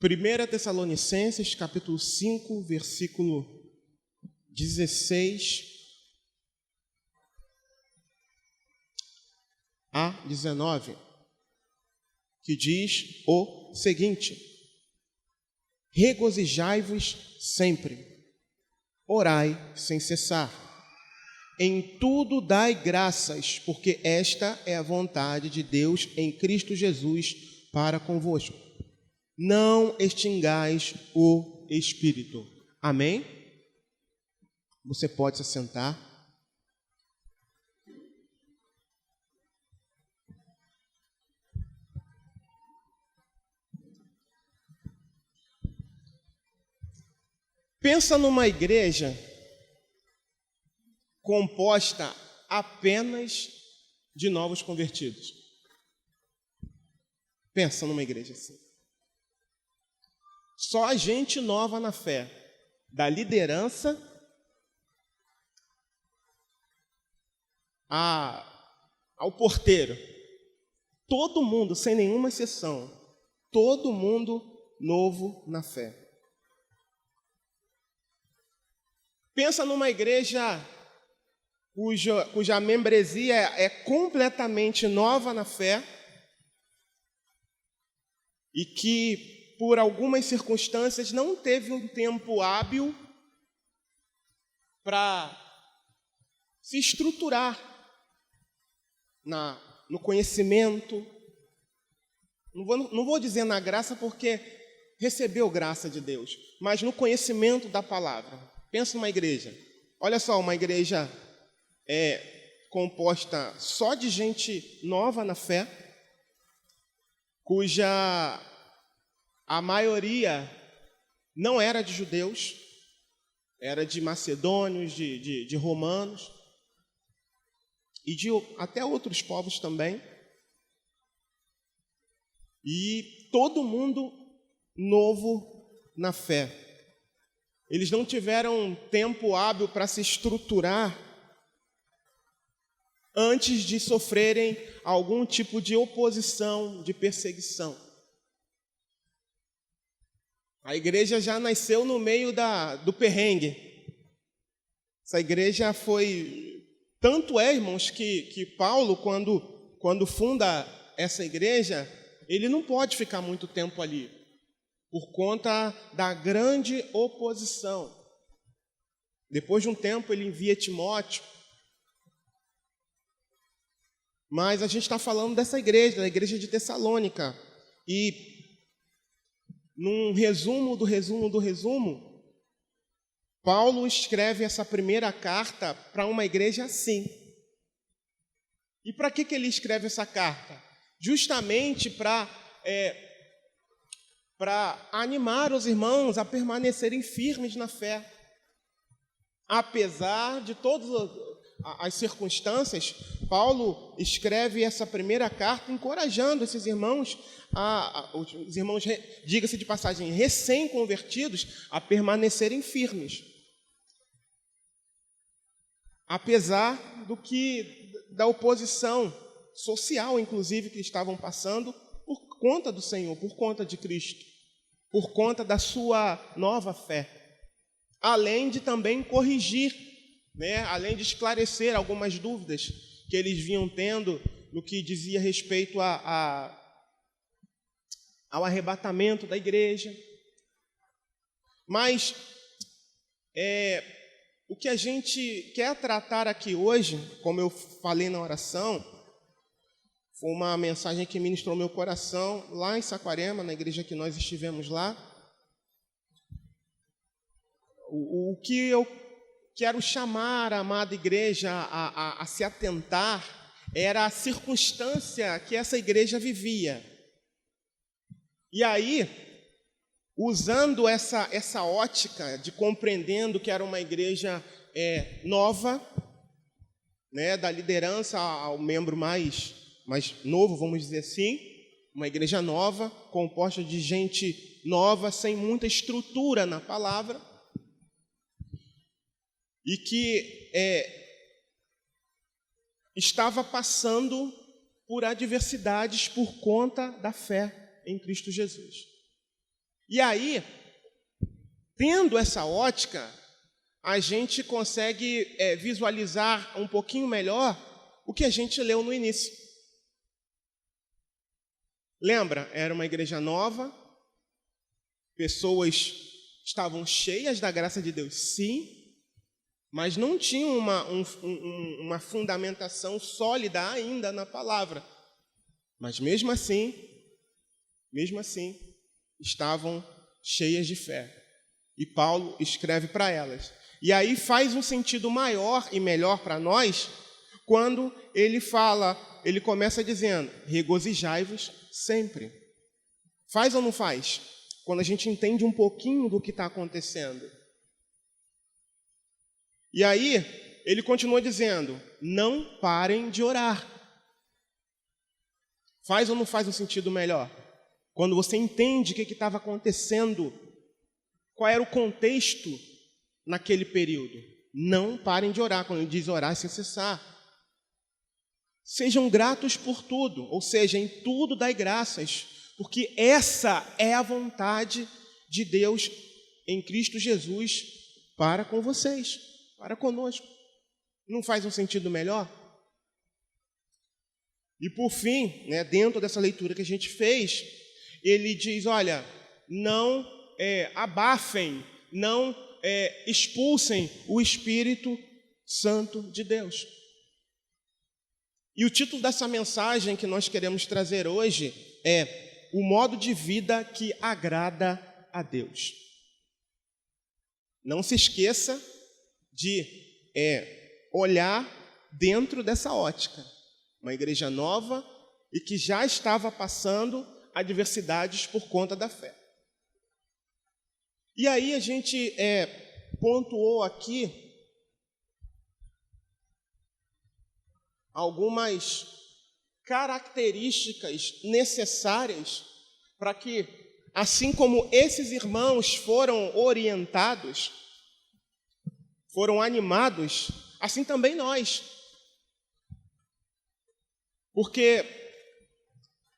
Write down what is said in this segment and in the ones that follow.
1 Tessalonicenses, capítulo 5, versículo 16 a 19, que diz o seguinte: regozijai-vos sempre, orai sem cessar, em tudo dai graças, porque esta é a vontade de Deus em Cristo Jesus para convosco. Não extingais o Espírito. Amém? Você pode se assentar. Pensa numa igreja composta apenas de novos convertidos. Pensa numa igreja assim. Só gente nova na fé, da liderança ao porteiro. Todo mundo, sem nenhuma exceção, todo mundo novo na fé. Pensa numa igreja cuja membresia é completamente nova na fé e que, por algumas circunstâncias, não teve um tempo hábil para se estruturar no conhecimento. Não vou dizer na graça, porque recebeu graça de Deus, mas no conhecimento da palavra. Pensa numa igreja. Olha só, uma igreja composta só de gente nova na fé, cuja a maioria não era de judeus, era de macedônios, de romanos e de até outros povos também. E todo mundo novo na fé. Eles não tiveram tempo hábil para se estruturar antes de sofrerem algum tipo de oposição, de perseguição. A igreja já nasceu no meio do perrengue. Essa igreja foi... Tanto é, irmãos, que Paulo, quando funda essa igreja, ele não pode ficar muito tempo ali, por conta da grande oposição. Depois de um tempo, ele envia Timóteo. Mas a gente está falando dessa igreja, da igreja de Tessalônica. E num resumo do resumo, Paulo escreve essa primeira carta para uma igreja assim. E para que ele escreve essa carta? Justamente para animar os irmãos a permanecerem firmes na fé. Apesar de todas as circunstâncias, Paulo escreve essa primeira carta encorajando esses irmãos, os irmãos, diga-se de passagem, recém-convertidos, a permanecerem firmes. Apesar da oposição social, inclusive, que estavam passando por conta do Senhor, por conta de Cristo, por conta da sua nova fé. Além de também corrigir, além de esclarecer algumas dúvidas que eles vinham tendo no que dizia respeito ao arrebatamento da igreja. Mas o que a gente quer tratar aqui hoje, como eu falei na oração, foi uma mensagem que ministrou meu coração lá em Saquarema, na igreja que nós estivemos lá. O que eu quero chamar a amada igreja a se atentar era a circunstância que essa igreja vivia. E aí, usando essa ótica de compreendendo que era uma igreja nova, da liderança ao membro mais novo, vamos dizer assim, uma igreja nova, composta de gente nova, sem muita estrutura na palavra, e que estava passando por adversidades por conta da fé em Cristo Jesus. E aí, tendo essa ótica, a gente consegue visualizar um pouquinho melhor o que a gente leu no início. Lembra? Era uma igreja nova, pessoas estavam cheias da graça de Deus, sim, mas não tinham uma fundamentação sólida ainda na palavra. Mas mesmo assim, estavam cheias de fé. E Paulo escreve para elas. E aí faz um sentido maior e melhor para nós quando ele começa dizendo: regozijai-vos sempre. Faz ou não faz? Quando a gente entende um pouquinho do que está acontecendo. E aí, ele continua dizendo: não parem de orar. Faz ou não faz um sentido melhor? Quando você entende o que estava acontecendo, qual era o contexto naquele período. Não parem de orar. Quando ele diz orar sem cessar. Sejam gratos por tudo, ou seja, em tudo dai graças, porque essa é a vontade de Deus em Cristo Jesus para com vocês, para conosco. Não faz um sentido melhor? E por fim, dentro dessa leitura que a gente fez, ele diz, olha, não abafem, não expulsem o Espírito Santo de Deus. E o título dessa mensagem que nós queremos trazer hoje é o modo de vida que agrada a Deus. Não se esqueça de olhar dentro dessa ótica. Uma igreja nova e que já estava passando adversidades por conta da fé. E aí a gente pontuou aqui algumas características necessárias para que, assim como esses irmãos foram orientados, foram animados, assim também nós. Porque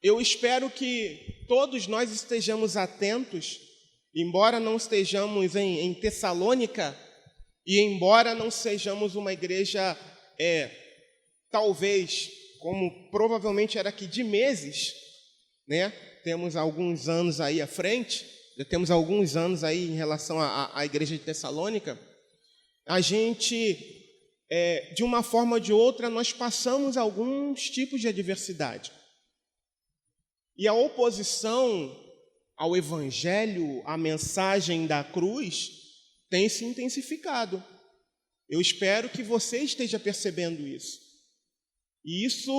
eu espero que todos nós estejamos atentos, embora não estejamos em Tessalônica, e embora não sejamos uma igreja, talvez, como provavelmente era aqui, de meses, temos alguns anos aí à frente, já temos alguns anos aí em relação à igreja de Tessalônica, a gente, de uma forma ou de outra, nós passamos alguns tipos de adversidade. E a oposição ao Evangelho, à mensagem da cruz, tem se intensificado. Eu espero que você esteja percebendo isso. E isso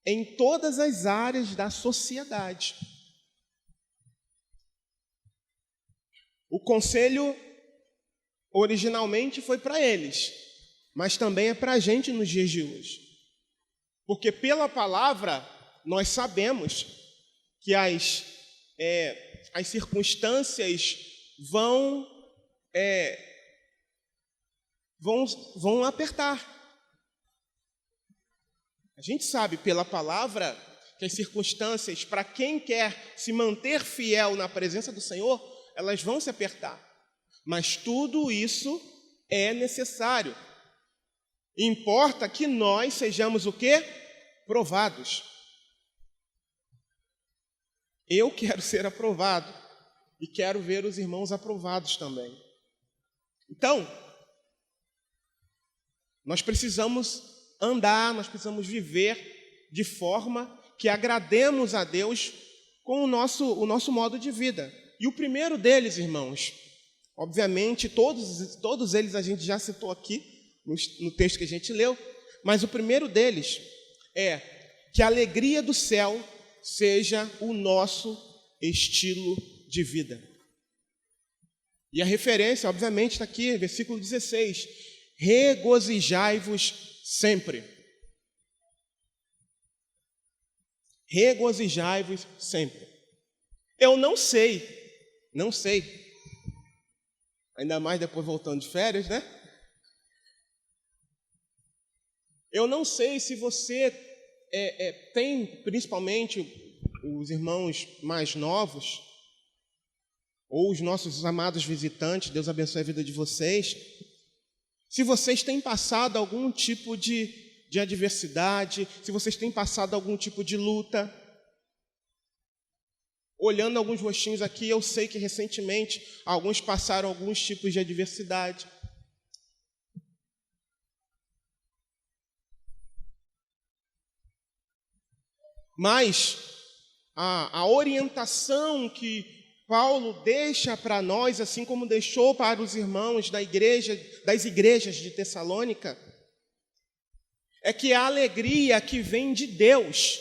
em todas as áreas da sociedade. O conselho originalmente foi para eles, mas também é para a gente nos dias de hoje. Porque pela palavra nós sabemos que as circunstâncias vão apertar. A gente sabe pela palavra que as circunstâncias, para quem quer se manter fiel na presença do Senhor, elas vão se apertar. Mas tudo isso é necessário. Importa que nós sejamos o quê? Provados. Eu quero ser aprovado e quero ver os irmãos aprovados também. Então, nós precisamos andar, nós precisamos viver de forma que agrademos a Deus com o nosso modo de vida. E o primeiro deles, irmãos, obviamente, todos eles a gente já citou aqui no texto que a gente leu, mas o primeiro deles é que a alegria do céu seja o nosso estilo de vida. E a referência, obviamente, está aqui, versículo 16. Regozijai-vos sempre. Regozijai-vos sempre. Eu não sei, ainda mais depois voltando de férias, né? Eu não sei se você tem, principalmente os irmãos mais novos, ou os nossos amados visitantes, Deus abençoe a vida de vocês, se vocês têm passado algum tipo de adversidade, se vocês têm passado algum tipo de luta. Olhando alguns rostinhos aqui, eu sei que recentemente alguns passaram alguns tipos de adversidade. Mas a orientação que Paulo deixa para nós, assim como deixou para os irmãos das igrejas de Tessalônica, é que a alegria que vem de Deus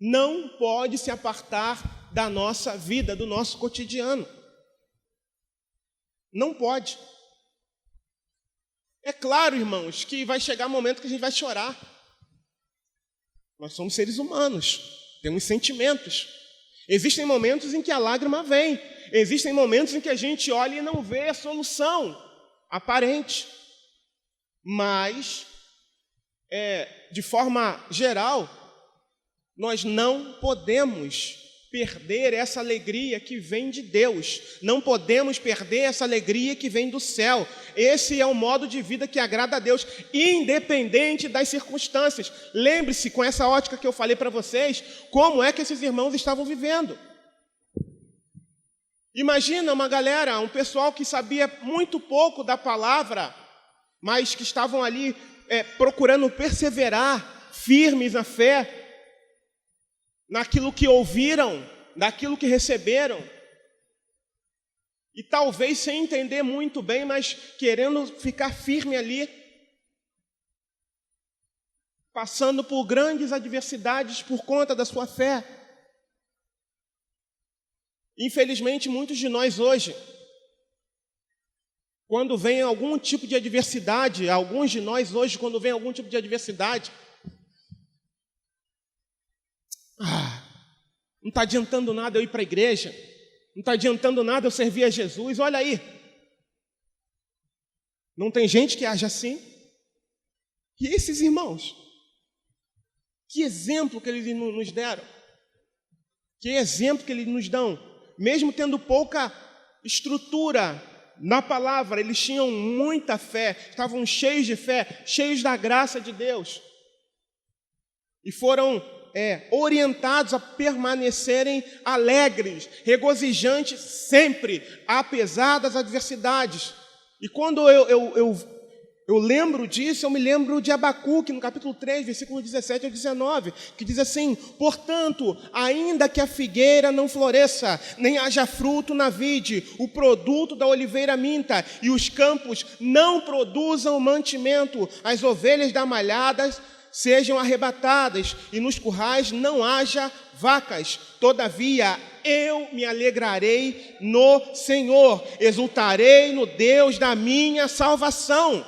não pode se apartar da nossa vida, do nosso cotidiano. Não pode. É claro, irmãos, que vai chegar um momento que a gente vai chorar. Nós somos seres humanos, temos sentimentos. Existem momentos em que a lágrima vem. Existem momentos em que a gente olha e não vê a solução aparente. Mas, de forma geral, nós não podemos perder essa alegria que vem de Deus. Não podemos perder essa alegria que vem do céu. Esse é o modo de vida que agrada a Deus, independente das circunstâncias. Lembre-se, com essa ótica que eu falei para vocês, como é que esses irmãos estavam vivendo. Imagina uma galera, um pessoal que sabia muito pouco da palavra, mas que estavam ali procurando perseverar, firmes na fé, naquilo que ouviram, naquilo que receberam, e talvez sem entender muito bem, mas querendo ficar firme ali, passando por grandes adversidades por conta da sua fé. Infelizmente, muitos de nós hoje, quando vem algum tipo de adversidade, alguns de nós hoje, quando vem algum tipo de adversidade, não está adiantando nada eu ir para a igreja, não está adiantando nada eu servir a Jesus, olha aí. Não tem gente que age assim? E esses irmãos? Que exemplo que eles nos deram? Que exemplo que eles nos dão? Mesmo tendo pouca estrutura na palavra, eles tinham muita fé, estavam cheios de fé, cheios da graça de Deus. E foram orientados a permanecerem alegres, regozijantes sempre, apesar das adversidades. E quando eu lembro disso, eu me lembro de Abacuque, no capítulo 3, versículo 17 ao 19, que diz assim: portanto, ainda que a figueira não floresça, nem haja fruto na vide, o produto da oliveira minta, e os campos não produzam mantimento, as ovelhas da malhada sejam arrebatadas, e nos currais não haja vacas. Todavia, eu me alegrarei no Senhor, exultarei no Deus da minha salvação.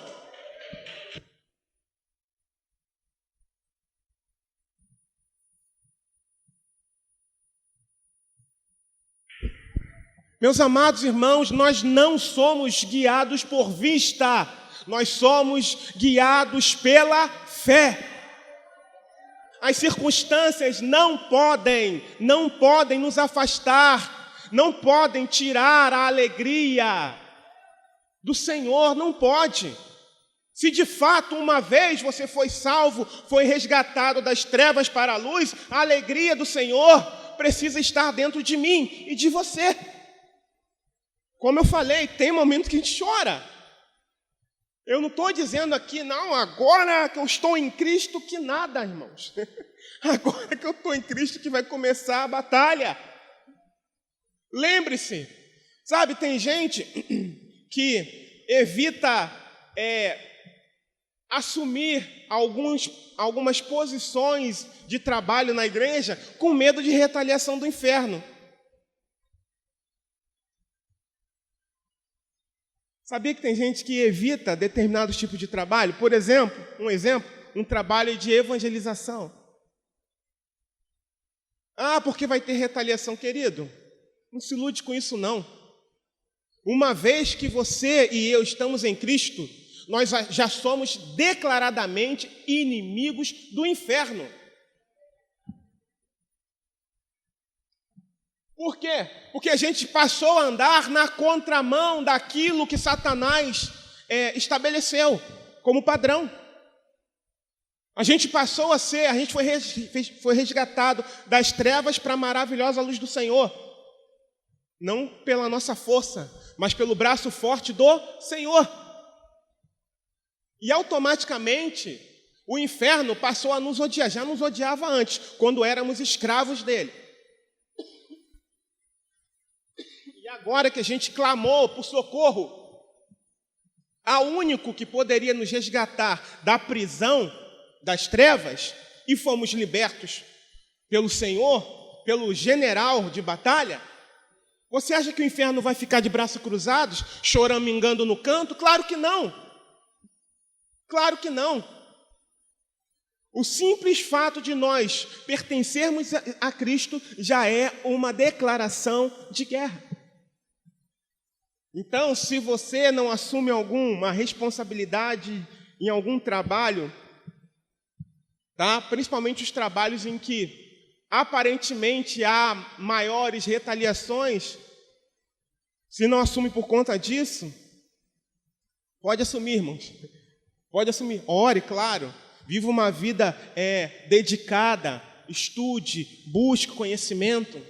Meus amados irmãos, nós não somos guiados por vista, nós somos guiados pela fé. As circunstâncias não podem nos afastar, não podem tirar a alegria do Senhor, não pode. Se de fato uma vez você foi salvo, foi resgatado das trevas para a luz, a alegria do Senhor precisa estar dentro de mim e de você. Como eu falei, tem momentos que a gente chora. Eu não estou dizendo aqui, não, agora que eu estou em Cristo, que nada, irmãos. Agora que eu estou em Cristo que vai começar a batalha. Lembre-se, sabe, tem gente que evita assumir algumas posições de trabalho na igreja com medo de retaliação do inferno. Sabia que tem gente que evita determinados tipos de trabalho? Por exemplo, um trabalho de evangelização. Porque vai ter retaliação, querido. Não se ilude com isso, não. Uma vez que você e eu estamos em Cristo, nós já somos declaradamente inimigos do inferno. Por quê? Porque a gente passou a andar na contramão daquilo que Satanás estabeleceu como padrão. A gente passou a ser, a gente foi resgatado das trevas para a maravilhosa luz do Senhor. Não pela nossa força, mas pelo braço forte do Senhor. E automaticamente o inferno passou a nos odiar. Já nos odiava antes, quando éramos escravos dele. E agora que a gente clamou por socorro ao único que poderia nos resgatar da prisão das trevas, e fomos libertos pelo Senhor, pelo general de batalha, você acha que o inferno vai ficar de braços cruzados, choramingando no canto? Claro que não. Claro que não. O simples fato de nós pertencermos a Cristo já é uma declaração de guerra. Então, se você não assume alguma responsabilidade em algum trabalho, tá? Principalmente os trabalhos em que aparentemente há maiores retaliações, se não assume por conta disso, pode assumir, irmãos. Pode assumir. Ore, claro. Viva uma vida dedicada, estude, busque conhecimento.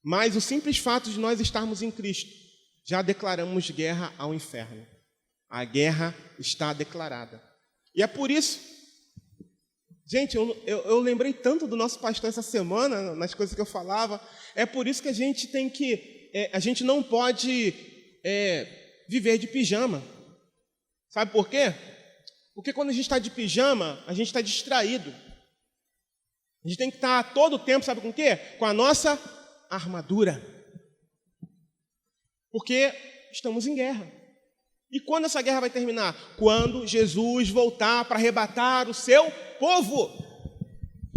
Mas o simples fato de nós estarmos em Cristo, já declaramos guerra ao inferno. A guerra está declarada. E é por isso, gente, eu lembrei tanto do nosso pastor essa semana, nas coisas que eu falava, é por isso que a gente tem que, a gente não pode viver de pijama. Sabe por quê? Porque quando a gente está de pijama, a gente está distraído. A gente tem que estar todo o tempo, sabe com o quê? Com a nossa armadura. Porque estamos em guerra. E quando essa guerra vai terminar? Quando Jesus voltar para arrebatar o seu povo.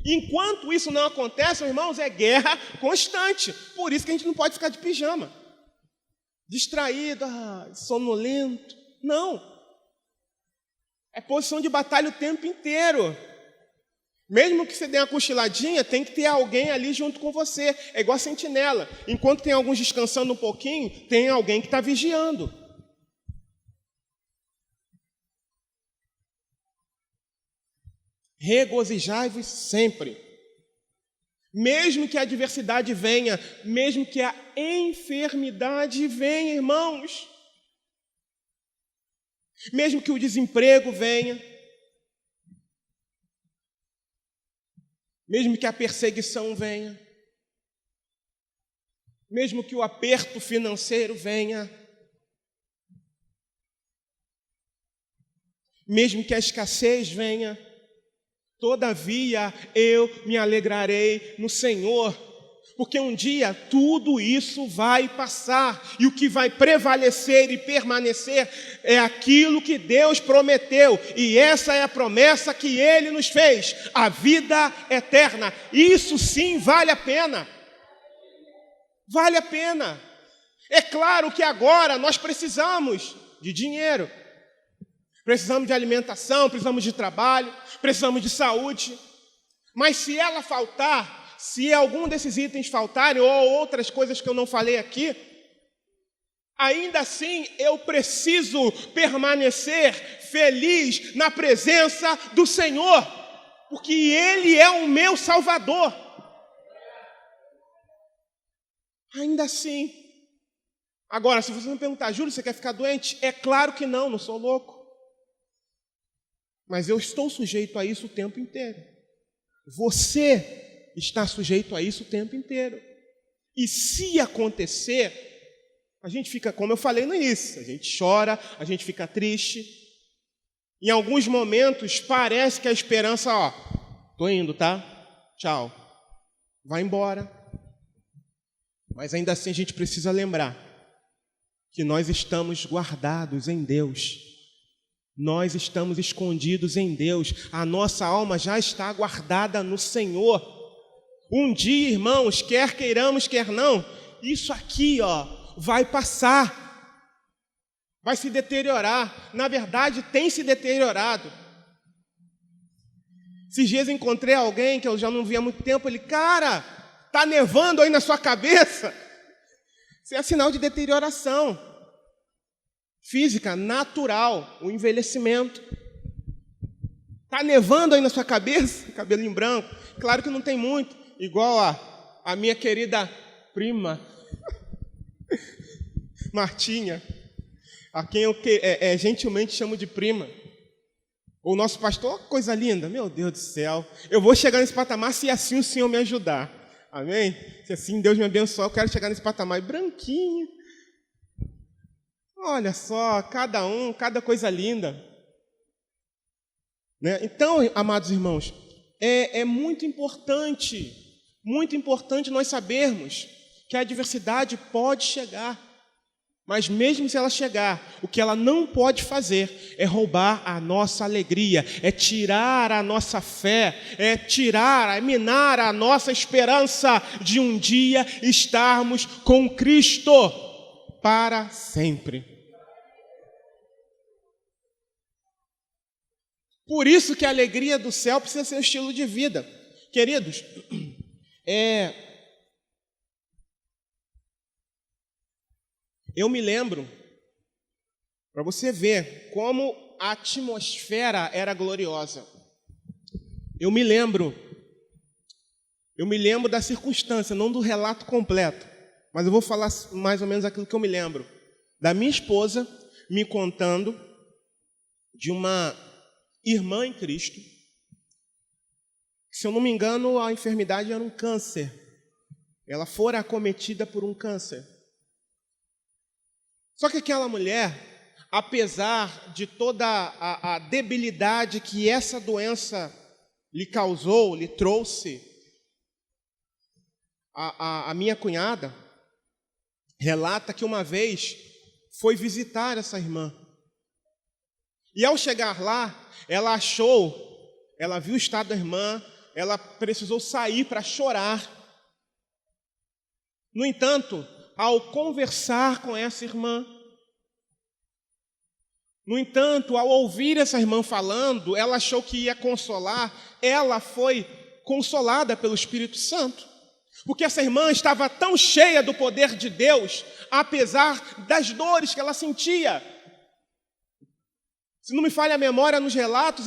Enquanto isso não acontece, meus irmãos, é guerra constante. Por isso que a gente não pode ficar de pijama. Distraído, sonolento. Não. É posição de batalha o tempo inteiro. Mesmo que você dê uma cochiladinha, tem que ter alguém ali junto com você. É igual a sentinela. Enquanto tem alguns descansando um pouquinho, tem alguém que está vigiando. Regozijai-vos sempre. Mesmo que a adversidade venha, mesmo que a enfermidade venha, irmãos. Mesmo que o desemprego venha, mesmo que a perseguição venha, mesmo que o aperto financeiro venha, mesmo que a escassez venha, todavia eu me alegrarei no Senhor, porque um dia tudo isso vai passar, e o que vai prevalecer e permanecer é aquilo que Deus prometeu, e essa é a promessa que Ele nos fez, a vida eterna. Isso sim vale a pena. Vale a pena. É claro que agora nós precisamos de dinheiro, precisamos de alimentação, precisamos de trabalho, precisamos de saúde, mas se ela faltar, se algum desses itens faltarem, ou outras coisas que eu não falei aqui, ainda assim eu preciso permanecer feliz na presença do Senhor, porque Ele é o meu Salvador. Ainda assim. Agora, se você me perguntar, Júlio, você quer ficar doente? É claro que não, não sou louco. Mas eu estou sujeito a isso o tempo inteiro. Você está sujeito a isso o tempo inteiro. E se acontecer, a gente fica, como eu falei no início, a gente chora, a gente fica triste. Em alguns momentos parece que a esperança, tô indo, tá? Tchau. Vai embora. Mas ainda assim a gente precisa lembrar que nós estamos guardados em Deus. Nós estamos escondidos em Deus. A nossa alma já está guardada no Senhor. Um dia, irmãos, quer queiramos, quer não, isso aqui, vai passar, vai se deteriorar. Na verdade, tem se deteriorado. Esses dias encontrei alguém que eu já não via há muito tempo. Ele, cara, Está nevando aí na sua cabeça? Isso é sinal de deterioração física, natural, o envelhecimento. Está nevando aí na sua cabeça? Cabelinho branco? Claro que não tem muito, igual a minha querida prima, Martinha, a quem eu gentilmente chamo de prima. O nosso pastor, coisa linda, meu Deus do céu. Eu vou chegar nesse patamar se assim o Senhor me ajudar. Amém? Se assim Deus me abençoar, eu quero chegar nesse patamar. Branquinho. Olha só, cada coisa linda. Né? Então, amados irmãos, é muito importante nós sabermos que a adversidade pode chegar. Mas mesmo se ela chegar, o que ela não pode fazer é roubar a nossa alegria, é tirar a nossa fé, é minar a nossa esperança de um dia estarmos com Cristo para sempre. Por isso que a alegria do céu precisa ser um estilo de vida. Queridos, eu me lembro, para você ver como a atmosfera era gloriosa. Eu me lembro da circunstância, não do relato completo, mas eu vou falar mais ou menos aquilo que eu me lembro. Da minha esposa me contando de uma irmã em Cristo. Se eu não me engano, a enfermidade era um câncer. Ela fora acometida por um câncer. Só que aquela mulher, apesar de toda a debilidade que essa doença lhe causou, lhe trouxe, a minha cunhada relata que uma vez foi visitar essa irmã. E ao chegar lá, ela viu o estado da irmã, ela precisou sair para chorar. No entanto, ao conversar com essa irmã, ao ouvir essa irmã falando, ela achou que ia consolar, ela foi consolada pelo Espírito Santo. Porque essa irmã estava tão cheia do poder de Deus, apesar das dores que ela sentia. Se não me falha a memória, nos relatos,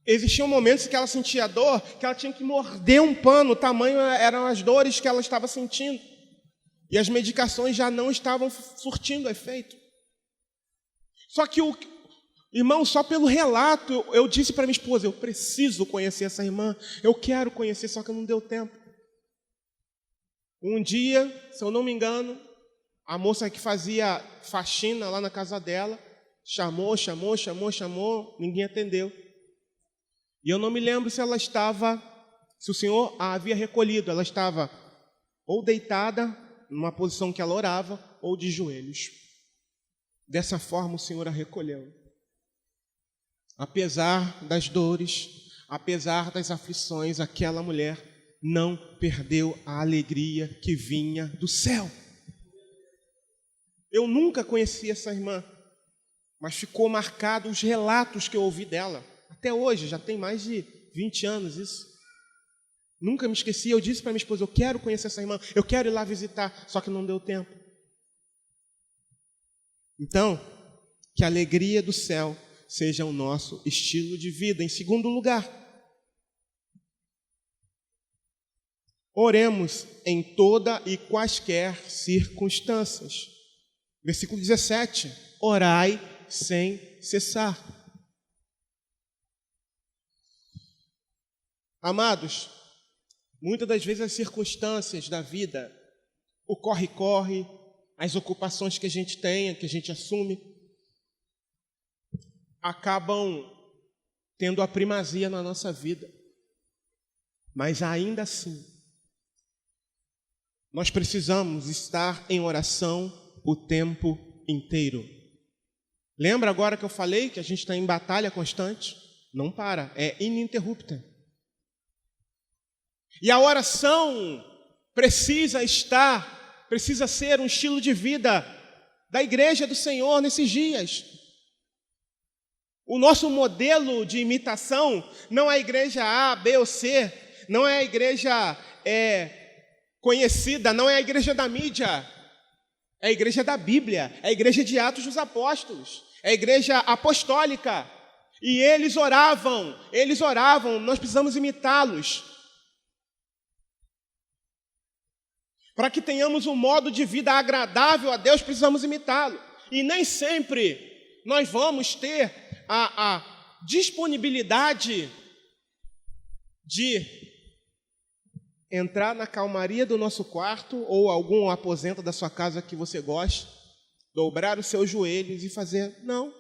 existiam momentos que ela sentia dor, que ela tinha que morder um pano, o tamanho eram as dores que ela estava sentindo. E as medicações já não estavam surtindo efeito. Só que, irmão, só pelo relato, eu disse para minha esposa, eu preciso conhecer essa irmã, eu quero conhecer, só que não deu tempo. Um dia, se eu não me engano, a moça que fazia faxina lá na casa dela, chamou, ninguém atendeu. E eu não me lembro se o Senhor a havia recolhido, ela estava ou deitada, numa posição que ela orava, ou de joelhos. Dessa forma o Senhor a recolheu. Apesar das dores, apesar das aflições, aquela mulher não perdeu a alegria que vinha do céu. Eu nunca conheci essa irmã, mas ficou marcado os relatos que eu ouvi dela. Até hoje, já tem mais de 20 anos isso. Nunca me esqueci, eu disse para minha esposa, eu quero conhecer essa irmã, eu quero ir lá visitar, só que não deu tempo. Então, que a alegria do céu seja o nosso estilo de vida. Em segundo lugar, oremos em toda e quaisquer circunstâncias. Versículo 17, orai sem cessar. Amados, muitas das vezes as circunstâncias da vida, o corre-corre, as ocupações que a gente tem, que a gente assume, acabam tendo a primazia na nossa vida. Mas ainda assim, nós precisamos estar em oração o tempo inteiro. Lembra agora que eu falei que a gente está em batalha constante? Não para, é ininterrupta. E a oração precisa ser um estilo de vida da igreja do Senhor nesses dias. O nosso modelo de imitação não é a igreja A, B ou C, não é a igreja conhecida não é a igreja da mídia, é a igreja da Bíblia, é a igreja de Atos dos Apóstolos, é a igreja apostólica. E eles oravam, nós precisamos imitá-los. Para que tenhamos um modo de vida agradável a Deus, precisamos imitá-lo. E nem sempre nós vamos ter a disponibilidade de entrar na calmaria do nosso quarto ou algum aposento da sua casa que você goste, dobrar os seus joelhos e fazer. Não.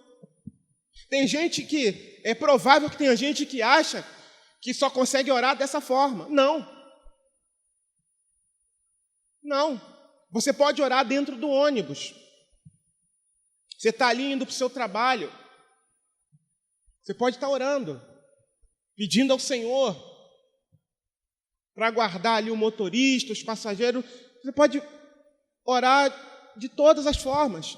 Tem gente que, é provável que tenha gente que acha que só consegue orar dessa forma. Não. Não. Você pode orar dentro do ônibus. Você está ali indo para o seu trabalho. Você pode estar orando, pedindo ao Senhor para guardar ali o motorista, os passageiros. Você pode orar de todas as formas.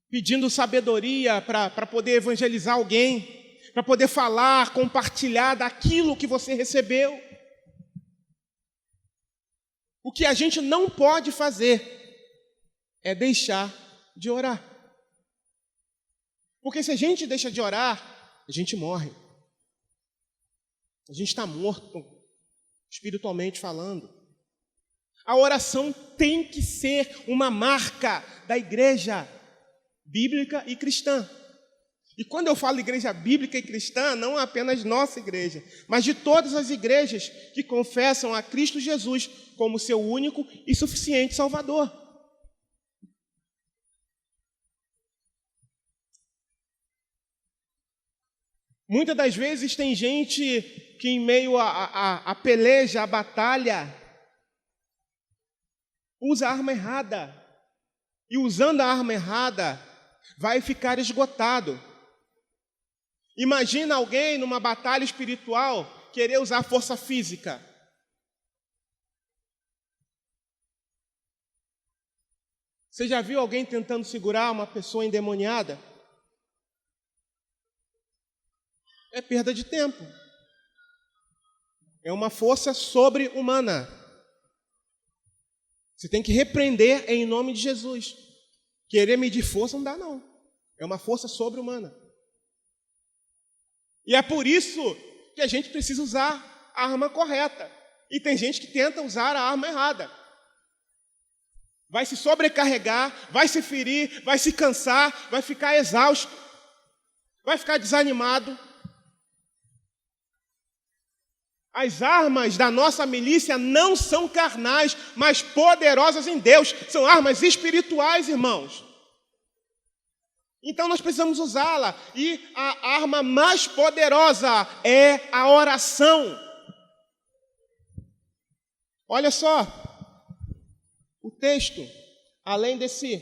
Pedindo sabedoria para poder evangelizar alguém, para poder falar, compartilhar daquilo que você recebeu. O que a gente não pode fazer é deixar de orar. Porque se a gente deixa de orar, a gente morre. A gente está morto, espiritualmente falando. A oração tem que ser uma marca da igreja bíblica e cristã. E quando eu falo igreja bíblica e cristã, não apenas nossa igreja, mas de todas as igrejas que confessam a Cristo Jesus como seu único e suficiente Salvador. Muitas das vezes tem gente que em meio à peleja, à batalha, usa a arma errada. E usando a arma errada, vai ficar esgotado. Imagina alguém numa batalha espiritual querer usar força física. Você já viu alguém tentando segurar uma pessoa endemoniada? É perda de tempo. É uma força sobre-humana. Você tem que repreender em nome de Jesus. Querer medir força não dá, não. É uma força sobre-humana. E é por isso que a gente precisa usar a arma correta. E tem gente que tenta usar a arma errada. Vai se sobrecarregar, vai se ferir, vai se cansar, vai ficar exausto, vai ficar desanimado. As armas da nossa milícia não são carnais, mas poderosas em Deus. São armas espirituais, irmãos. Então nós precisamos usá-la. E a arma mais poderosa é a oração. Olha só, o texto, além desse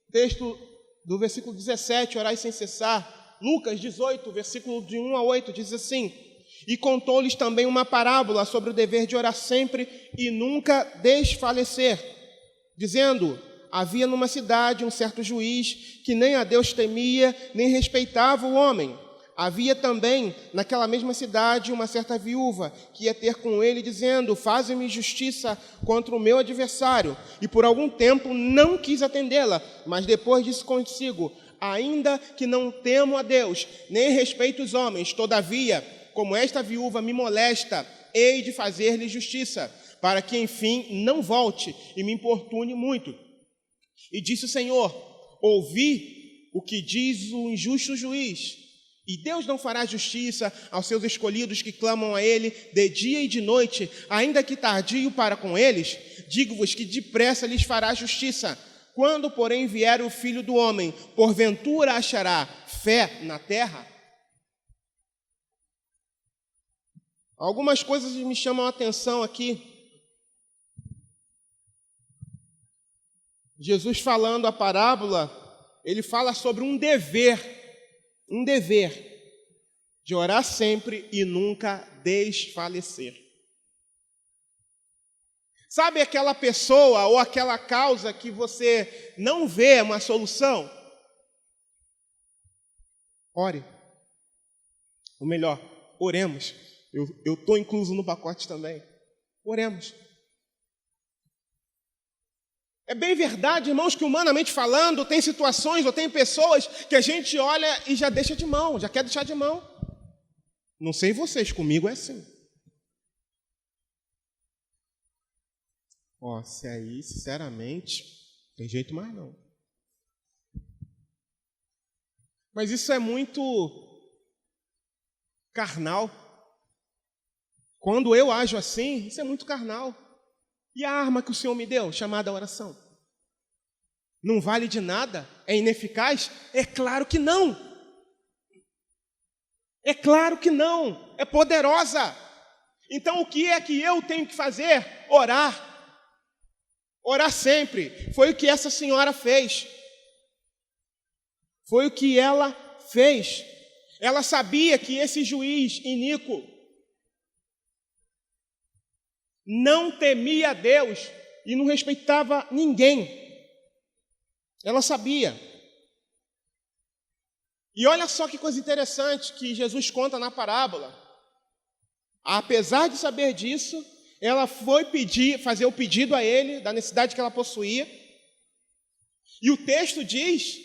texto do versículo 17, orai sem cessar, Lucas 18, versículo de 1 a 8, diz assim: e contou-lhes também uma parábola sobre o dever de orar sempre e nunca desfalecer, dizendo: havia numa cidade um certo juiz que nem a Deus temia, nem respeitava o homem. Havia também naquela mesma cidade uma certa viúva que ia ter com ele, dizendo: faze-me justiça contra o meu adversário. E por algum tempo não quis atendê-la, mas depois disse consigo: ainda que não temo a Deus, nem respeito os homens, todavia, como esta viúva me molesta, hei de fazer-lhe justiça, para que, enfim, não volte e me importune muito. E disse o Senhor: ouvi o que diz o injusto juiz. E Deus não fará justiça aos seus escolhidos que clamam a Ele de dia e de noite, ainda que tardio para com eles? Digo-vos que depressa lhes fará justiça. Quando, porém, vier o Filho do Homem, porventura achará fé na terra? Algumas coisas me chamam a atenção aqui. Jesus falando a parábola, ele fala sobre um dever de orar sempre e nunca desfalecer. Sabe aquela pessoa ou aquela causa que você não vê uma solução? Ore. Ou melhor, oremos. Eu estou incluso no pacote também. Oremos. É bem verdade, irmãos, que humanamente falando, tem situações ou tem pessoas que a gente olha e já deixa de mão, já quer deixar de mão. Não sei vocês, comigo é assim. Se aí, sinceramente, tem jeito mais não. Mas isso é muito carnal. Quando eu ajo assim, isso é muito carnal. E a arma que o Senhor me deu, chamada oração? Não vale de nada? É ineficaz? É claro que não. É claro que não. É poderosa. Então o que é que eu tenho que fazer? Orar. Orar sempre. Foi o que essa senhora fez. Foi o que ela fez. Ela sabia que esse juiz iníquo não temia a Deus e não respeitava ninguém. Ela sabia. E olha só que coisa interessante que Jesus conta na parábola. Apesar de saber disso, ela foi fazer o pedido a ele da necessidade que ela possuía. E o texto diz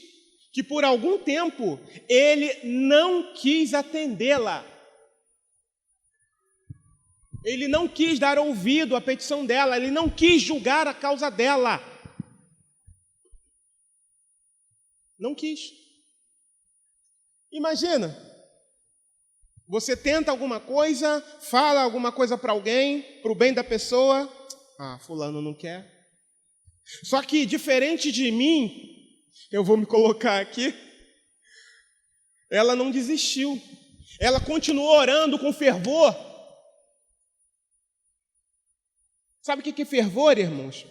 que por algum tempo ele não quis atendê-la. Ele não quis dar ouvido à petição dela, ele não quis julgar a causa dela. Não quis. Imagina, você tenta alguma coisa, fala alguma coisa para alguém, para o bem da pessoa. Fulano não quer. Só que, diferente de mim, eu vou me colocar aqui, ela não desistiu. Ela continuou orando com fervor. Sabe o que é fervor, irmãos?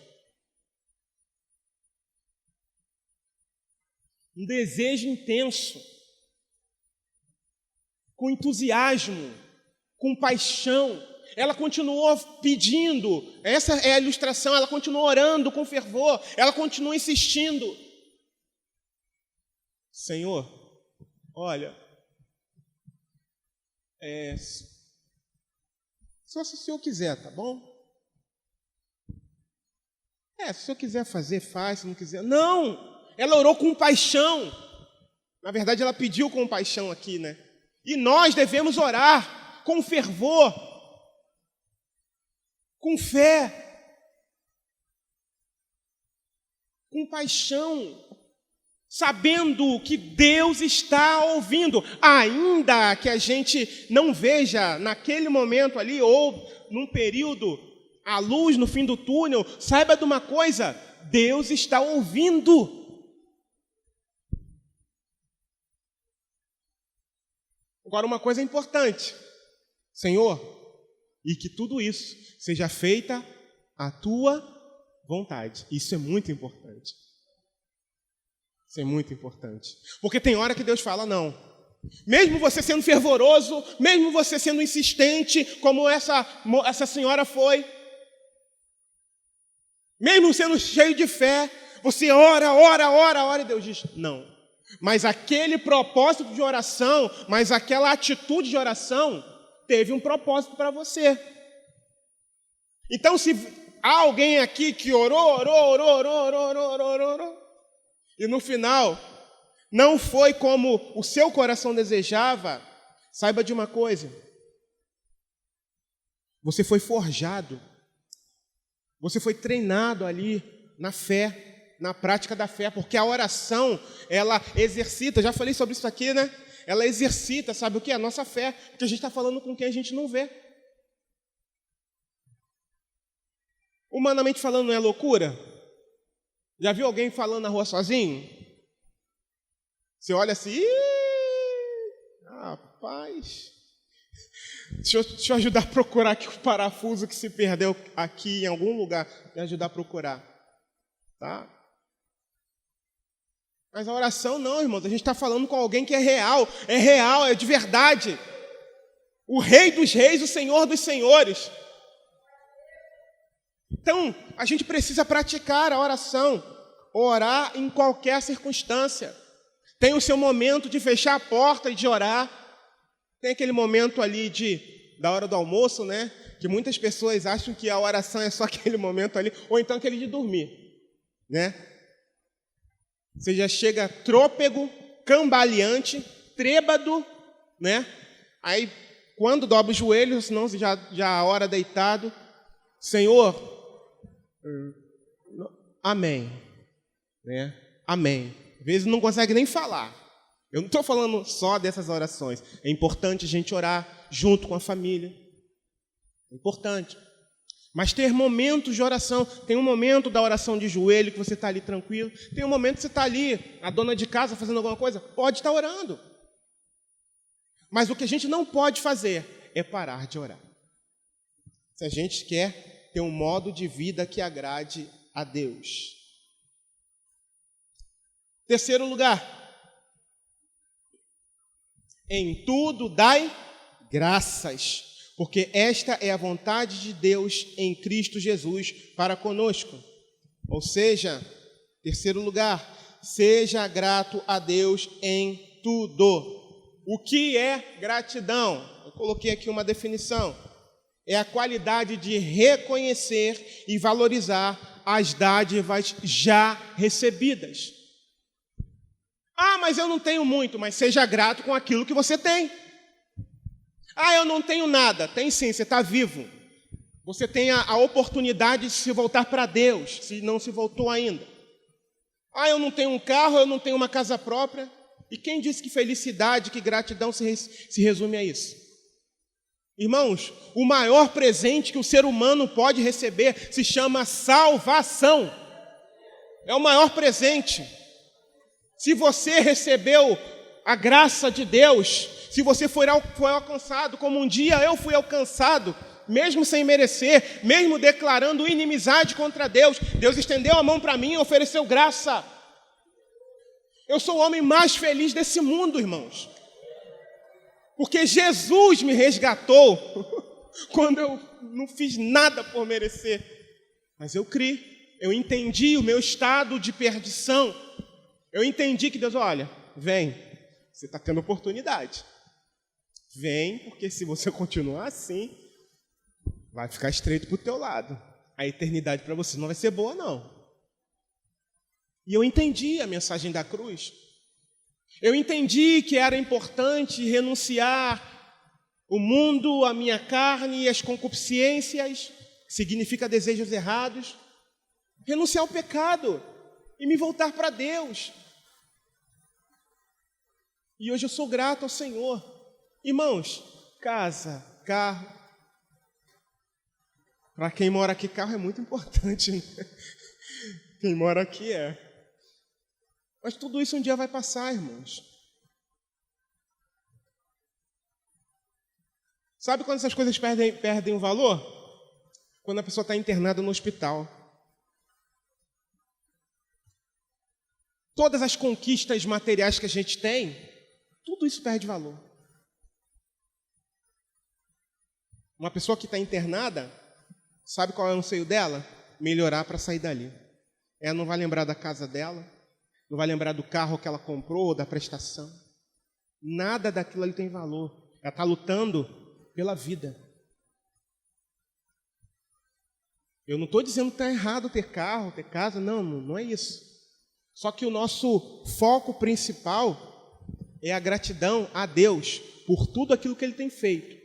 Um desejo intenso, com entusiasmo, com paixão. Ela continuou pedindo, essa é a ilustração, ela continuou orando com fervor, ela continuou insistindo. Senhor, olha, só se o Senhor quiser, tá bom? Se o Senhor quiser fazer, faz, se não quiser. Não! Ela orou com paixão. Na verdade, ela pediu com paixão aqui, né? E nós devemos orar com fervor, com fé, com paixão, sabendo que Deus está ouvindo, ainda que a gente não veja naquele momento ali, ou num período, a luz no fim do túnel. Saiba de uma coisa, Deus está ouvindo. Agora, uma coisa importante, Senhor, e que tudo isso seja feita a tua vontade. Isso é muito importante. Isso é muito importante. Porque tem hora que Deus fala não. Mesmo você sendo fervoroso, mesmo você sendo insistente, como essa senhora foi, mesmo sendo cheio de fé, você ora, e Deus diz não. Mas aquele propósito de oração, mas aquela atitude de oração, teve um propósito para você. Então, se há alguém aqui que orou, e no final não foi como o seu coração desejava, saiba de uma coisa: você foi forjado, você foi treinado ali na fé, na prática da fé, porque a oração, ela exercita, já falei sobre isso aqui, né? Ela exercita, sabe o que? A nossa fé, porque a gente está falando com quem a gente não vê. Humanamente falando, não é loucura? Já viu alguém falando na rua sozinho? Você olha assim, rapaz, deixa eu ajudar a procurar aqui o parafuso que se perdeu aqui em algum lugar, me ajudar a procurar, tá? Mas a oração não, irmãos, a gente está falando com alguém que é real, é de verdade. O Rei dos Reis, o Senhor dos Senhores. Então, a gente precisa praticar a oração, orar em qualquer circunstância. Tem o seu momento de fechar a porta e de orar. Tem aquele momento ali da hora do almoço, né? Que muitas pessoas acham que a oração é só aquele momento ali, ou então aquele de dormir, né? Você já chega trôpego, cambaleante, trêbado, né? Aí, quando dobra os joelhos, senão já a hora deitado, Senhor, amém, né? Amém. Às vezes não consegue nem falar. Eu não estou falando só dessas orações. É importante a gente orar junto com a família. É importante. Mas ter momentos de oração. Tem um momento da oração de joelho que você está ali tranquilo. Tem um momento que você está ali, a dona de casa fazendo alguma coisa. Pode estar orando. Mas o que a gente não pode fazer é parar de orar. Se a gente quer ter um modo de vida que agrade a Deus. Terceiro lugar. Em tudo dai graças, porque esta é a vontade de Deus em Cristo Jesus para conosco. Ou seja, terceiro lugar, seja grato a Deus em tudo. O que é gratidão? Eu coloquei aqui uma definição. É a qualidade de reconhecer e valorizar as dádivas já recebidas. Ah, mas eu não tenho muito, mas seja grato com aquilo que você tem. Ah, eu não tenho nada. Tem sim, você está vivo. Você tem a oportunidade de se voltar para Deus, se não se voltou ainda. Ah, eu não tenho um carro, eu não tenho uma casa própria. E quem disse que felicidade, que gratidão se resume a isso? Irmãos, o maior presente que o ser humano pode receber se chama salvação. É o maior presente. Se você recebeu a graça de Deus, se você foi alcançado, como um dia eu fui alcançado, mesmo sem merecer, mesmo declarando inimizade contra Deus, Deus estendeu a mão para mim e ofereceu graça. Eu sou o homem mais feliz desse mundo, irmãos. Porque Jesus me resgatou quando eu não fiz nada por merecer. Mas eu criei, eu entendi o meu estado de perdição. Eu entendi que Deus, olha, vem, você está tendo oportunidade. Vem, porque se você continuar assim, vai ficar estreito para o teu lado. A eternidade para você não vai ser boa, não. E eu entendi a mensagem da cruz. Eu entendi que era importante renunciar o mundo, a minha carne e as concupiscências, que significa desejos errados, renunciar ao pecado e me voltar para Deus. E hoje eu sou grato ao Senhor. Irmãos, casa, carro. Para quem mora aqui, carro é muito importante, né? Quem mora aqui é. Mas tudo isso um dia vai passar, irmãos. Sabe quando essas coisas perdem o valor? Quando a pessoa está internada no hospital. Todas as conquistas materiais que a gente tem, tudo isso perde valor. Uma pessoa que está internada, sabe qual é o anseio dela? Melhorar para sair dali. Ela não vai lembrar da casa dela, não vai lembrar do carro que ela comprou ou da prestação. Nada daquilo ali tem valor. Ela está lutando pela vida. Eu não estou dizendo que está errado ter carro, ter casa, não é isso. Só que o nosso foco principal é a gratidão a Deus por tudo aquilo que Ele tem feito.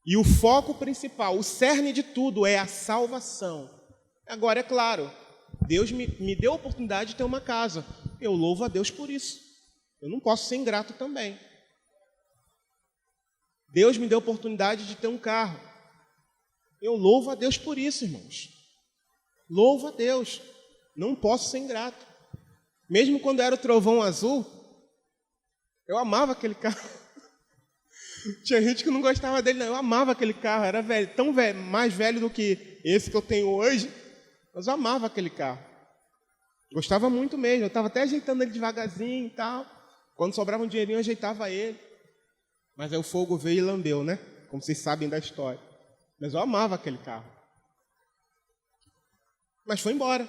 E o foco principal, o cerne de tudo é a salvação. Agora, é claro, Deus me deu a oportunidade de ter uma casa. Eu louvo a Deus por isso. Eu não posso ser ingrato também. Deus me deu a oportunidade de ter um carro. Eu louvo a Deus por isso, irmãos. Louvo a Deus. Não posso ser ingrato. Mesmo quando era o trovão azul, eu amava aquele carro. Tinha gente que não gostava dele, não. Eu amava aquele carro. Era velho, tão velho, mais velho do que esse que eu tenho hoje. Mas eu amava aquele carro. Gostava muito mesmo. Eu estava até ajeitando ele devagarzinho e tal. Quando sobrava um dinheirinho, eu ajeitava ele. Mas aí o fogo veio e lambeu, né? Como vocês sabem da história. Mas eu amava aquele carro. Mas foi embora.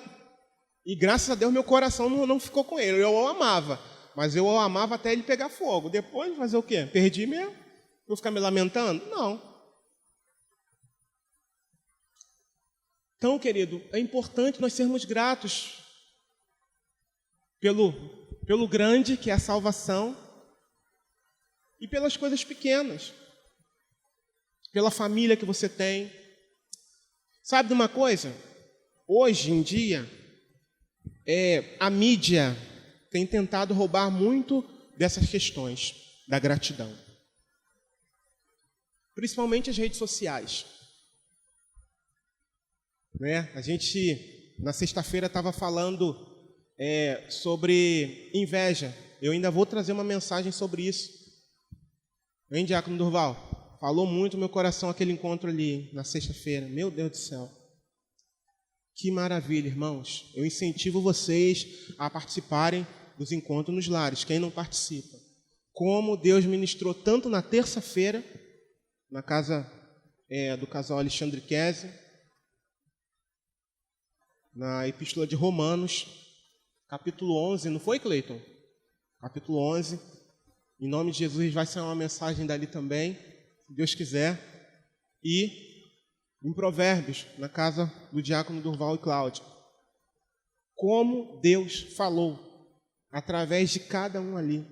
E graças a Deus meu coração não ficou com ele. Eu o amava. Mas eu o amava até ele pegar fogo. Depois fazer o quê? Perdi mesmo? Vou ficar me lamentando? Não. Então, querido, é importante nós sermos gratos pelo grande, que é a salvação, e pelas coisas pequenas, pela família que você tem. Sabe de uma coisa? Hoje em dia, a mídia tem tentado roubar muito dessas questões da gratidão. Principalmente as redes sociais. Né? A gente, na sexta-feira, estava falando sobre inveja. Eu ainda vou trazer uma mensagem sobre isso. Hein, Diácono Durval? Falou muito no meu coração aquele encontro ali, na sexta-feira. Meu Deus do céu. Que maravilha, irmãos. Eu incentivo vocês a participarem dos encontros nos lares, quem não participa. Como Deus ministrou tanto na terça-feira, na casa do casal Alexandre Kese, na Epístola de Romanos, capítulo 11, não foi, Cleiton? Capítulo 11. Em nome de Jesus vai sair uma mensagem dali também, se Deus quiser. E em Provérbios, na casa do Diácono Durval e Cláudia. Como Deus falou, através de cada um ali.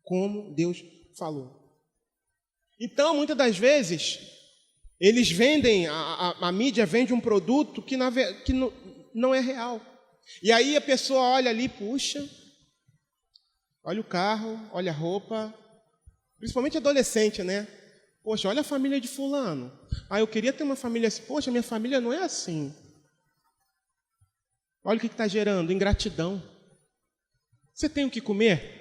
Como Deus falou. Então, muitas das vezes, eles vendem, a mídia vende um produto que não é real. E aí a pessoa olha ali, puxa, olha o carro, olha a roupa, principalmente adolescente, né? Poxa, olha a família de fulano. Ah, eu queria ter uma família assim. Poxa, minha família não é assim. Olha o que está gerando, ingratidão. Você tem o que comer?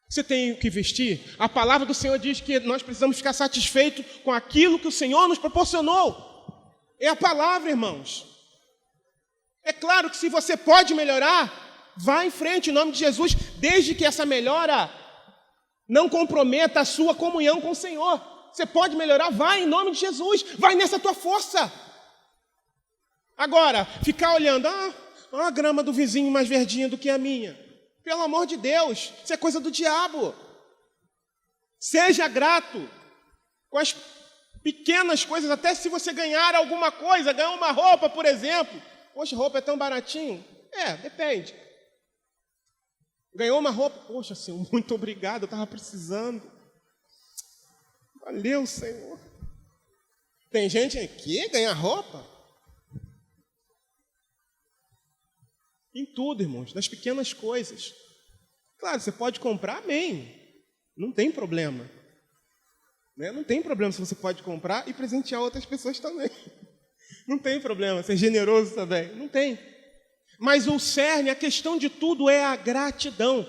Você tem o que vestir? A palavra do Senhor diz que nós precisamos ficar satisfeitos com aquilo que o Senhor nos proporcionou. É a palavra, irmãos. É claro que se você pode melhorar, vá em frente em nome de Jesus, desde que essa melhora não comprometa a sua comunhão com o Senhor. Você pode melhorar, vai em nome de Jesus, vai nessa tua força. Agora, ficar olhando, a grama do vizinho mais verdinha do que a minha. Pelo amor de Deus, isso é coisa do diabo. Seja grato com as pequenas coisas, até se você ganhar alguma coisa, ganhar uma roupa, por exemplo. Poxa, roupa é tão baratinho. Depende. Ganhou uma roupa, poxa, Senhor, muito obrigado, eu estava precisando. Valeu, Senhor. Tem gente aqui ganha roupa? Em tudo, irmãos, nas pequenas coisas. Claro, você pode comprar, amém. Não tem problema. Né? Não tem problema se você pode comprar e presentear outras pessoas também. Não tem problema, ser generoso também. Não tem. Mas o cerne, a questão de tudo é a gratidão.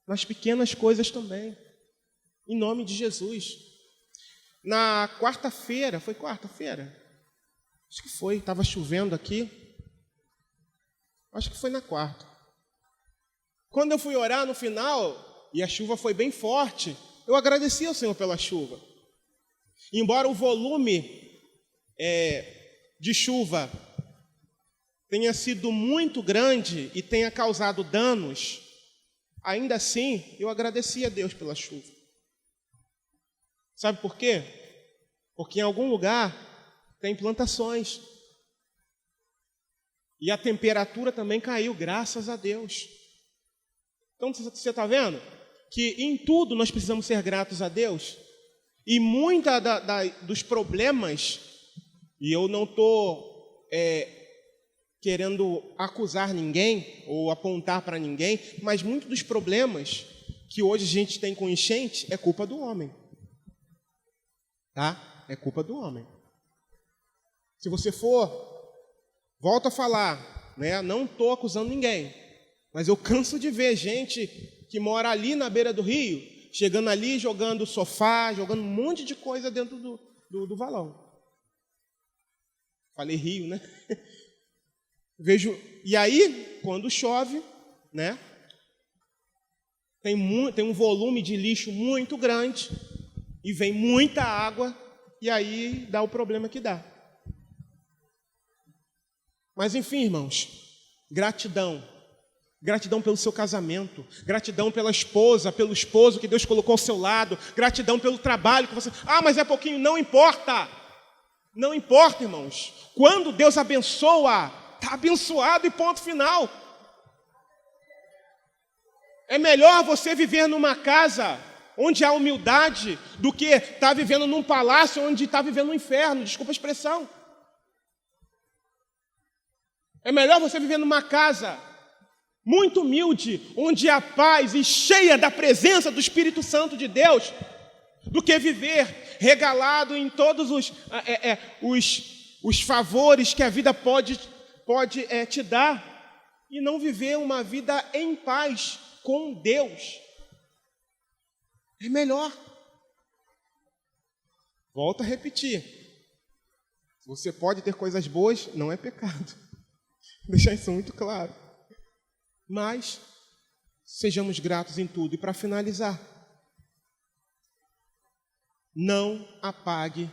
Nas pequenas coisas também. Em nome de Jesus. Na quarta-feira, foi quarta-feira? Acho que foi, estava chovendo aqui. Acho que foi na quarta. Quando eu fui orar no final, e a chuva foi bem forte, eu agradeci ao Senhor pela chuva. Embora o volume de chuva tenha sido muito grande e tenha causado danos, ainda assim, eu agradeci a Deus pela chuva. Sabe por quê? Porque em algum lugar tem plantações. E a temperatura também caiu, graças a Deus. Então, você está vendo que em tudo nós precisamos ser gratos a Deus. E muitos dos problemas, e eu não estou querendo acusar ninguém ou apontar para ninguém, mas muitos dos problemas que hoje a gente tem com enchente é culpa do homem. Tá? É culpa do homem. Se você for... Volto a falar, né? Não estou acusando ninguém, mas eu canso de ver gente que mora ali na beira do rio, chegando ali, jogando sofá, jogando um monte de coisa dentro do valão. Falei rio, né? Vejo, e aí, quando chove, né? Tem um volume de lixo muito grande e vem muita água e aí dá o problema que dá. Mas enfim, irmãos, gratidão. Gratidão pelo seu casamento, gratidão pela esposa, pelo esposo que Deus colocou ao seu lado, gratidão pelo trabalho que você... mas é pouquinho, não importa. Não importa, irmãos. Quando Deus abençoa, está abençoado e ponto final. É melhor você viver numa casa onde há humildade do que estar vivendo num palácio onde está vivendo um inferno. Desculpa a expressão. É melhor você viver numa casa muito humilde, onde há paz e cheia da presença do Espírito Santo de Deus, do que viver regalado em todos os favores que a vida pode te dar e não viver uma vida em paz com Deus. É melhor. Volto a repetir. Você pode ter coisas boas, não é pecado. Deixar isso muito claro. Mas sejamos gratos em tudo. E para finalizar, não apague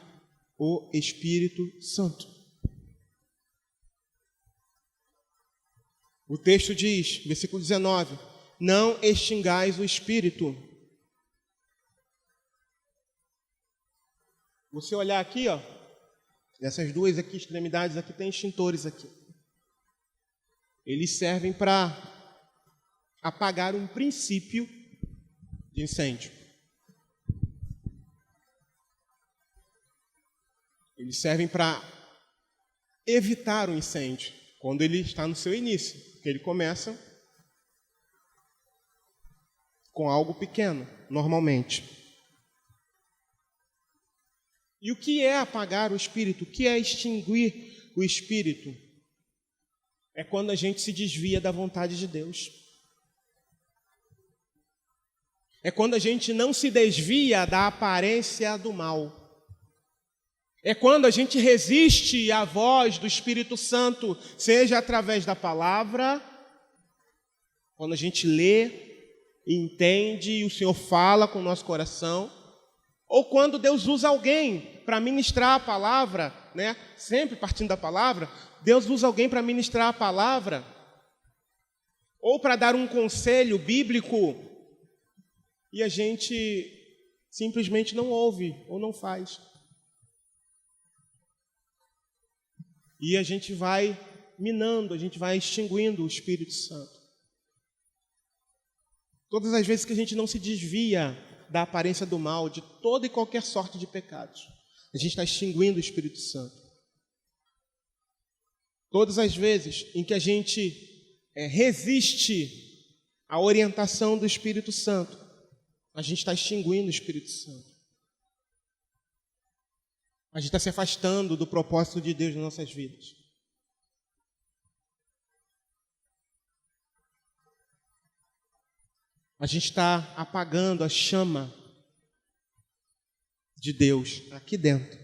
o Espírito Santo. O texto diz, versículo 19, não extingais o Espírito. Você olhar aqui, ó, nessas duas aqui, extremidades aqui, tem extintores aqui. Eles servem para apagar um princípio de incêndio. Eles servem para evitar o incêndio quando ele está no seu início, porque ele começa com algo pequeno, normalmente. E o que é apagar o Espírito? O que é extinguir o Espírito? É quando a gente se desvia da vontade de Deus. É quando a gente não se desvia da aparência do mal. É quando a gente resiste à voz do Espírito Santo, seja através da palavra, quando a gente lê, entende e o Senhor fala com o nosso coração, ou quando Deus usa alguém para ministrar a palavra, né? Sempre partindo da palavra, Deus usa alguém para ministrar a palavra, ou para dar um conselho bíblico, e a gente simplesmente não ouve ou não faz. E a gente vai minando, a gente vai extinguindo o Espírito Santo. Todas as vezes que a gente não se desvia da aparência do mal, de toda e qualquer sorte de pecados, a gente está extinguindo o Espírito Santo. Todas as vezes em que a gente resiste à orientação do Espírito Santo, a gente está extinguindo o Espírito Santo. A gente está se afastando do propósito de Deus nas nossas vidas. A gente está apagando a chama de Deus aqui dentro,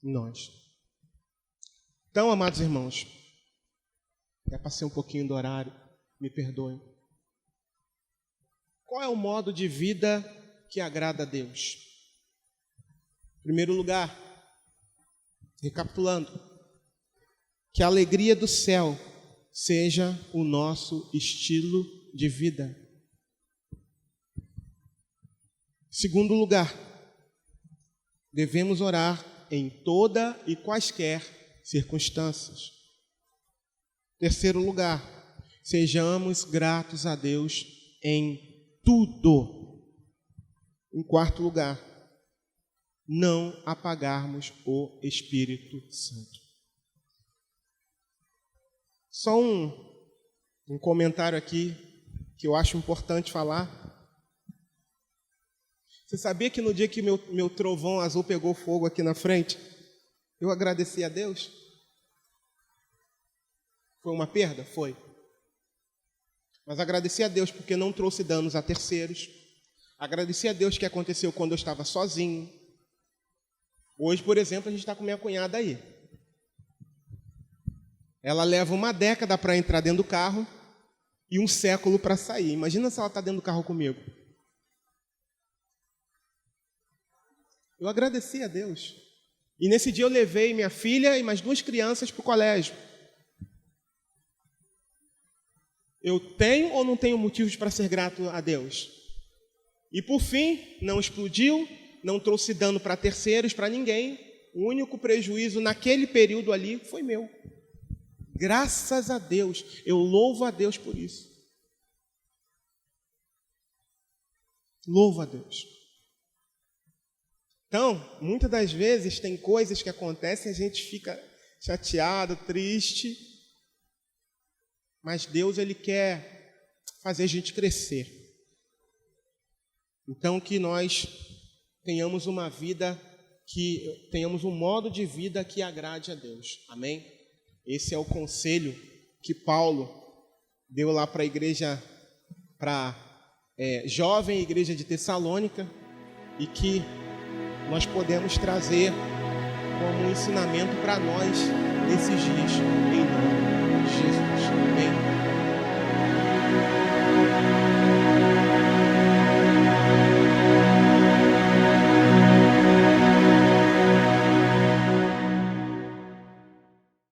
em nós. Então, amados irmãos, já passei um pouquinho do horário, me perdoem. Qual é o modo de vida que agrada a Deus? Em primeiro lugar, recapitulando, que a alegria do céu seja o nosso estilo de vida. Segundo lugar, devemos orar em toda e quaisquer circunstâncias. Terceiro lugar, sejamos gratos a Deus em tudo. Em quarto lugar, não apagarmos o Espírito Santo. Só um comentário aqui que eu acho importante falar. Você sabia que no dia que meu trovão azul pegou fogo aqui na frente, eu agradeci a Deus? Foi uma perda? Foi. Mas agradeci a Deus porque não trouxe danos a terceiros. Agradeci a Deus que aconteceu quando eu estava sozinho. Hoje, por exemplo, a gente está com minha cunhada aí. Ela leva uma década para entrar dentro do carro e um século para sair. Imagina se ela está dentro do carro comigo. Eu agradeci a Deus. E nesse dia eu levei minha filha e mais 2 crianças para o colégio. Eu tenho ou não tenho motivos para ser grato a Deus? E por fim, não explodiu, não trouxe dano para terceiros, para ninguém. O único prejuízo naquele período ali foi meu. Graças a Deus, eu louvo a Deus por isso. Louvo a Deus. Então, muitas das vezes tem coisas que acontecem e a gente fica chateado, triste, mas Deus, Ele quer fazer a gente crescer. Então, que nós tenhamos uma vida, tenhamos um modo de vida que agrade a Deus. Amém? Esse é o conselho que Paulo deu lá para a igreja, para a jovem igreja de Tessalônica, e que nós podemos trazer como um ensinamento para nós nesses dias, em nome de Jesus. Amém?